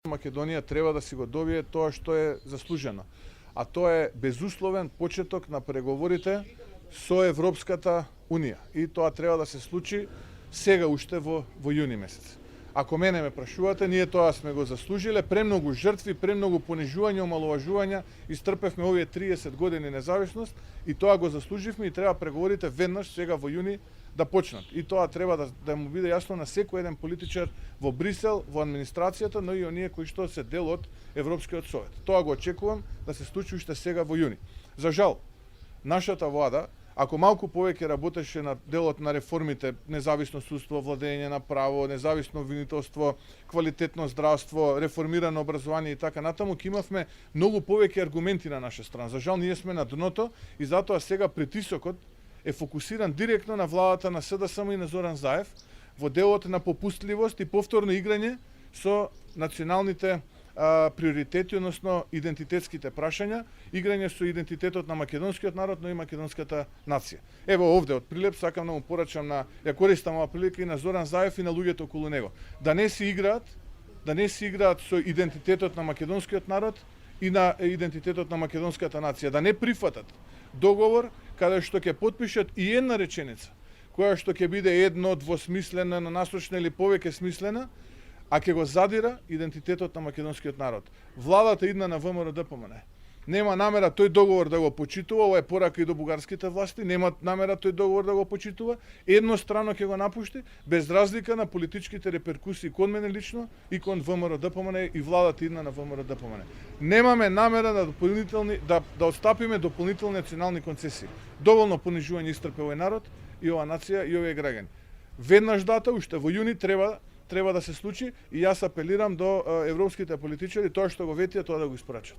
Македонија треба да си го добие тоа што е заслужено. А тоа е безусловен почеток на преговорите со Европската Унија. И тоа треба да се случи сега уште во јуни месец. Ако мене ме прашувате, ние тоа сме го заслужиле, премногу жртви, премногу понижување, омаловажувања, истрпевме овие 30 години независност и тоа го заслуживме и треба преговорите веднаш сега во јуни да почнат. И тоа треба да му биде јасно на секој еден политичар во Брисел, во администрацијата, но и оние кои што се дел од Европскиот совет. Тоа го очекувам да се случи уште сега во јуни. За жал, нашата влада, ако малку повеќе работеше на делот на реформите, независно судство, владење на право, независно обвинителство, квалитетно здравство, реформирано образование и така натаму, ќе имавме многу повеќе аргументи на наша страна. За жал, ние сме на дното и затоа сега притисокот е фокусиран директно на владата на СДСМ и на Зоран Заев во делот на попустливост и повторно играње со националните приоритети, односно идентитетските прашања, играње со идентитетот на македонскиот народ, но и македонската нација. Ево овде од Прилеп сакам да му порачам ја користам ова прилика и на Зоран Заев и на луѓето околу него. Да не си играат со идентитетот на македонскиот народ и на идентитетот на македонската нација, да не прифатат договор каде што ќе потпишат и една реченица која што ќе биде едно двосмислена, насочна или повеќе смислена, а ќе го задира идентитетот на македонскиот народ. Владата идна на ВМРО-ДПМН нема намера тој договор да го почитува, ова е порака и до бугарските власти, нема намера тој договор да го почитува, еднострано ќе го напушти, без разлика на политичките реперкусии кон мене лично и кон ВМРО-ДПМН и владата идна на ВМРО-ДПМН. Немаме намера да отстапиме дополнителни национални концесии. Доволно понижување истрпе овој народ и ова нација и овие граѓани. Веднаш дата, уште во јуни треба да се случи и јас апелирам до европските политичари тоа што го ветија тоа да го испорачат.